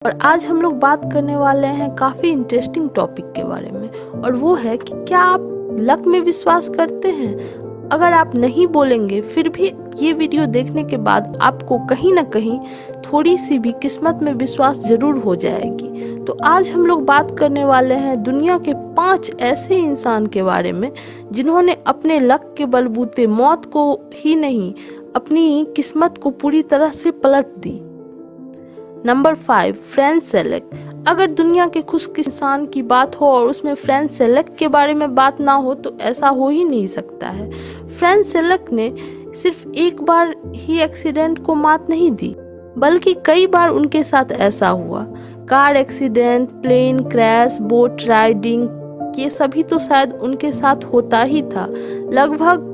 और आज हम लोग बात करने वाले हैं काफ़ी इंटरेस्टिंग टॉपिक के बारे में, और वो है कि क्या आप लक में विश्वास करते हैं। अगर आप नहीं बोलेंगे फिर भी ये वीडियो देखने के बाद आपको कहीं ना कहीं थोड़ी सी भी किस्मत में विश्वास ज़रूर हो जाएगी। तो आज हम लोग बात करने वाले हैं दुनिया के 5 ऐसे इंसान के बारे में जिन्होंने अपने लक के बलबूते मौत को ही नहीं, अपनी किस्मत को पूरी तरह से पलट दी। Number 5, Frank select. अगर दुनिया के खुश इंसान की बात हो और उसमें फ्रैंक सेलेक के बारे में बात ना हो तो ऐसा हो ही नहीं सकता है। फ्रैंक सेलेक ने सिर्फ एक बार ही एक्सीडेंट को मात नहीं दी, बल्कि कई बार उनके साथ ऐसा हुआ। Car accident, plane crash, boat riding, ये सभी तो शायद उनके साथ होता ही था। लगभग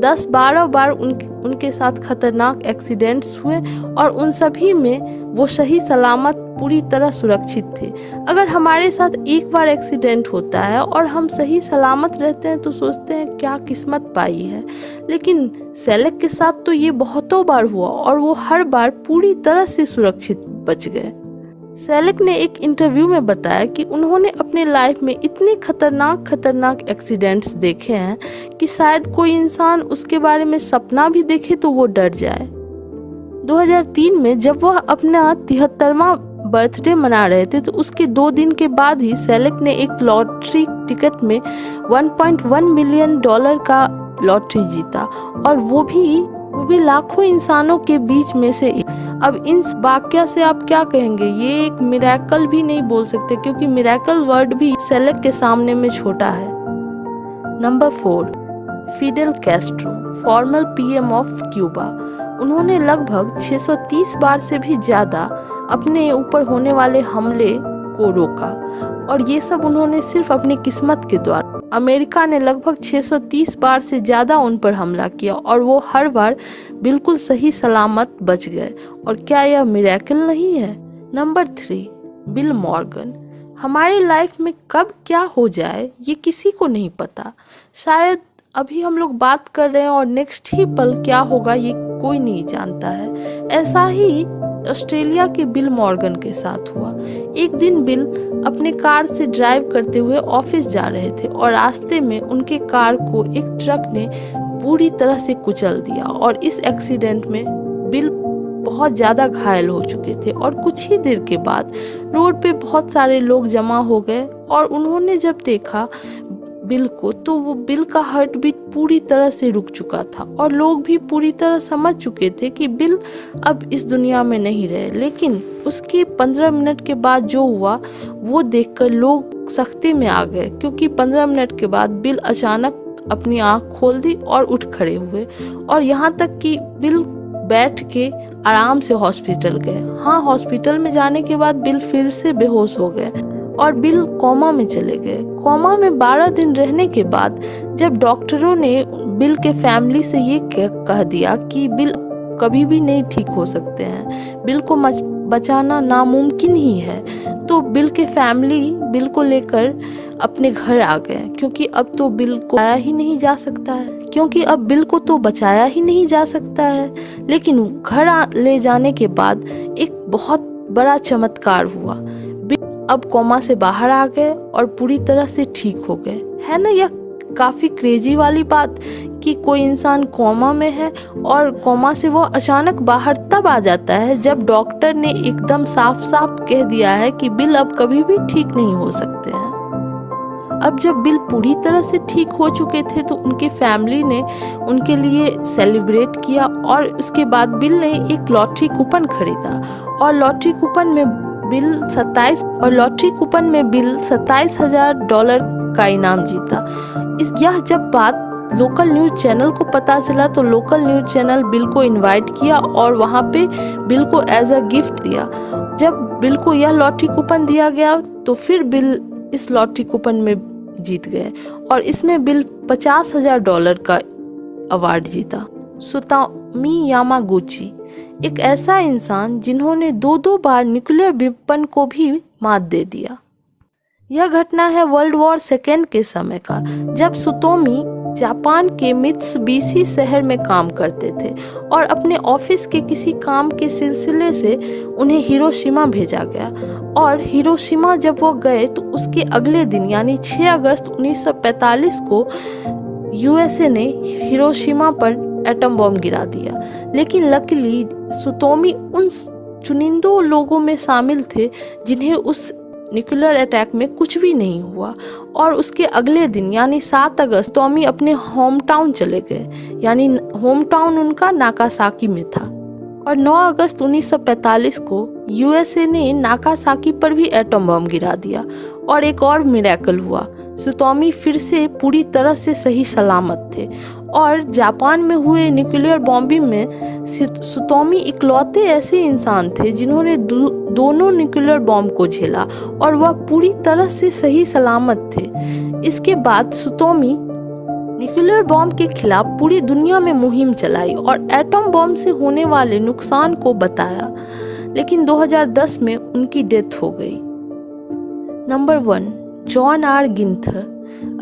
10-12 बार उनके साथ खतरनाक एक्सीडेंट्स हुए और उन सभी में वो सही सलामत पूरी तरह सुरक्षित थे। अगर हमारे साथ एक बार एक्सीडेंट होता है और हम सही सलामत रहते हैं तो सोचते हैं क्या किस्मत पाई है, लेकिन सेलेक के साथ तो ये बहुतों बार हुआ और वो हर बार पूरी तरह से सुरक्षित बच गए। सेलेक ने एक इंटरव्यू में बताया कि उन्होंने अपने लाइफ में इतने खतरनाक एक्सीडेंट्स देखे हैं कि शायद कोई इंसान उसके बारे में सपना भी देखे तो वो डर जाए। 2003 में जब वह अपना 73वां बर्थडे मना रहे थे तो उसके 2 दिन के बाद ही सेलेक ने एक लॉटरी टिकट में $1.1 मिलियन का लॉटरी जीता, और वो भी लाखों इंसानों के बीच में से। अब इन वाकया से आप क्या कहेंगे? ये एक मिरेकल भी नहीं बोल सकते, क्योंकि मिरेकल वर्ड भी सेलेक के सामने में छोटा है। Number 4, Fidel Castro, former PM of Cuba. उन्होंने लगभग 630 बार से भी ज़्यादा अपने ऊपर होने वाले हमले को रोका, और ये सब उन्होंने सिर्फ अपनी किस्मत के द्वारा। अमेरिका ने लगभग 630 बार से ज़्यादा उन पर हमला किया और वो हर बार बिल्कुल सही सलामत बच गए। और क्या यह मिरेकल नहीं है? Number 3, bill Morgan. हमारी लाइफ में कब क्या हो जाए ये किसी को नहीं पता। शायद अभी हम लोग बात कर रहे हैं और नेक्स्ट ही पल क्या होगा ये कोई नहीं जानता है। ऐसा ही ऑस्ट्रेलिया के बिल मॉर्गन के साथ हुआ। एक दिन बिल अपने कार से ड्राइव करते हुए ऑफिस जा रहे थे और रास्ते में उनके कार को एक ट्रक ने पूरी तरह से कुचल दिया, और इस एक्सीडेंट में बिल बहुत ज़्यादा घायल हो चुके थे। और कुछ ही देर के बाद रोड पे बहुत सारे लोग जमा हो गए और उन्होंने जब देखा बिल को तो वो बिल का हार्ट बीट पूरी तरह से रुक चुका था, और लोग भी पूरी तरह समझ चुके थे कि बिल अब इस दुनिया में नहीं रहे। लेकिन उसके 15 मिनट के बाद जो हुआ वो देखकर लोग सख्ते में आ गए, क्योंकि 15 मिनट के बाद बिल अचानक अपनी आंख खोल दी और उठ खड़े हुए, और यहाँ तक कि बिल बैठ के आराम से हॉस्पिटल गए। हाँ, हॉस्पिटल में जाने के बाद बिल फिर से बेहोश हो गए और बिल कोमा में चले गए। कोमा में 12 दिन रहने के बाद जब डॉक्टरों ने बिल के फैमिली से ये कह दिया कि बिल कभी भी नहीं ठीक हो सकते हैं, बिल को बचाना नामुमकिन ही है, तो बिल के फैमिली बिल को लेकर अपने घर आ गए, क्योंकि अब तो बिल को बचाया ही नहीं जा सकता है। लेकिन घर ले जाने के बाद एक बहुत बड़ा चमत्कार हुआ। अब कोमा से बाहर आ गए और पूरी तरह से ठीक हो गए। है ना यह काफ़ी क्रेजी वाली बात कि कोई इंसान कोमा में है और कोमा से वो अचानक बाहर तब आ जाता है जब डॉक्टर ने एकदम साफ साफ कह दिया है कि बिल अब कभी भी ठीक नहीं हो सकते हैं। अब जब बिल पूरी तरह से ठीक हो चुके थे तो उनके फैमिली ने उनके लिए सेलिब्रेट किया, और उसके बाद बिल ने एक लॉटरी कूपन खरीदा, और लॉटरी कूपन में बिल $27,000 का इनाम जीता। यह जब बात लोकल न्यूज़ चैनल को पता चला तो लोकल न्यूज़ चैनल बिल को इनवाइट किया और वहाँ पे बिल को एज अ गिफ्ट दिया। जब बिल को यह लॉटरी कूपन दिया गया तो फिर बिल इस लॉटरी कूपन में जीत गए, और इसमें बिल $50,000 का अवार्ड जीता। सुतोमी यामागुची, एक ऐसा इंसान जिन्होंने 2 बार न्यूक्लियर वेपन को भी मात दे दिया। यह घटना है वर्ल्ड वॉर II के समय का, जब सुतोमी जापान के मित्सुबिशी शहर में काम करते थे और अपने ऑफिस के किसी काम के सिलसिले से उन्हें हिरोशिमा भेजा गया। और हिरोशिमा जब वो गए तो उसके अगले दिन यानी 6 अगस्त 1945 को यूएसए ने हिरोशिमा पर एटम बम गिरा दिया। लेकिन लकीली सुतोमी उन चुनिंदों लोगों में शामिल थे जिन्हें उस न्यूक्लियर अटैक में कुछ भी नहीं हुआ। और उसके अगले दिन यानी 7 अगस्त सुतोमी अपने होम टाउन चले गए, यानी होम टाउन उनका नागासाकी में था। और 9 अगस्त 1945 को यूएसए ने नागासाकी पर भी एटम बम गिरा दिया। और एक और मिरेकल हुआ, सुतोमी फिर से पूरी तरह से सही सलामत थे। और जापान में हुए न्यूक्लियर बॉम्बिंग में सुतोमी इकलौते ऐसे इंसान थे जिन्होंने दोनों न्यूक्लियर बॉम्ब को झेला और वह पूरी तरह से सही सलामत थे। इसके बाद सुतोमी न्यूक्लियर बॉम्ब के खिलाफ पूरी दुनिया में मुहिम चलाई और एटम बॉम्ब से होने वाले नुकसान को बताया। लेकिन 2010 में उनकी डेथ हो गई। Number 1, John R Ginther.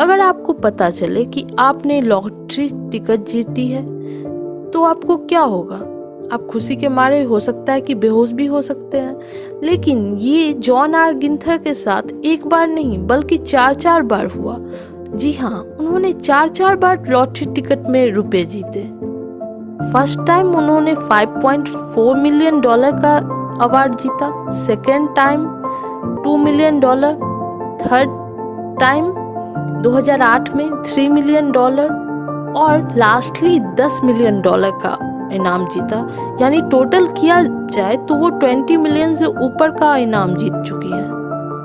अगर आपको पता चले कि आपने लॉटरी टिकट जीती है तो आपको क्या होगा? आप खुशी के मारे हो सकता है कि बेहोश भी हो सकते हैं। लेकिन ये जॉन आर गिंथर के साथ एक बार नहीं बल्कि 4 बार हुआ। जी हाँ, उन्होंने 4 बार लॉटरी टिकट में रुपए जीते। फर्स्ट टाइम उन्होंने $5.4 मिलियन का अवार्ड जीता, second time $2 million, third time 2008 में $3 मिलियन और लास्टली $10 मिलियन का इनाम जीता। यानी टोटल किया जाए तो वो 20 मिलियन से ऊपर का इनाम जीत चुकी है।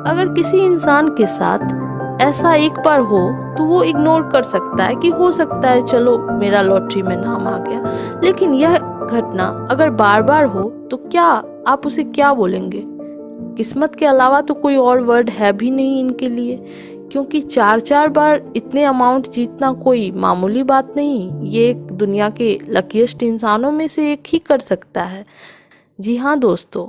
अगर किसी इंसान के साथ ऐसा एक बार हो तो वो इग्नोर कर सकता है कि हो सकता है चलो मेरा लॉटरी में नाम आ गया। लेकिन यह घटना अगर बार बार हो तो क्या आप उसे क्या बोलेंगे? किस्मत के अलावा तो कोई और वर्ड है भी नहीं इनके लिए, क्योंकि 4 बार इतने अमाउंट जीतना कोई मामूली बात नहीं। ये एक दुनिया के लकीएस्ट इंसानों में से एक ही कर सकता है। जी हाँ दोस्तों,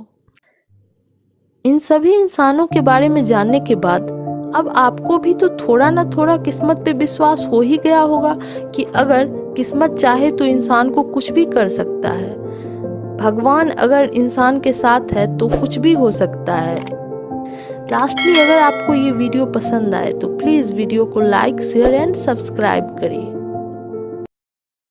इन सभी इंसानों के बारे में जानने के बाद अब आपको भी तो थोड़ा ना थोड़ा किस्मत पे विश्वास हो ही गया होगा कि अगर किस्मत चाहे तो इंसान को कुछ भी कर सकता है। भगवान अगर इंसान के साथ है तो कुछ भी हो सकता है। लास्टली, अगर आपको ये वीडियो पसंद आए तो प्लीज़ वीडियो को लाइक, शेयर एंड सब्सक्राइब करिए।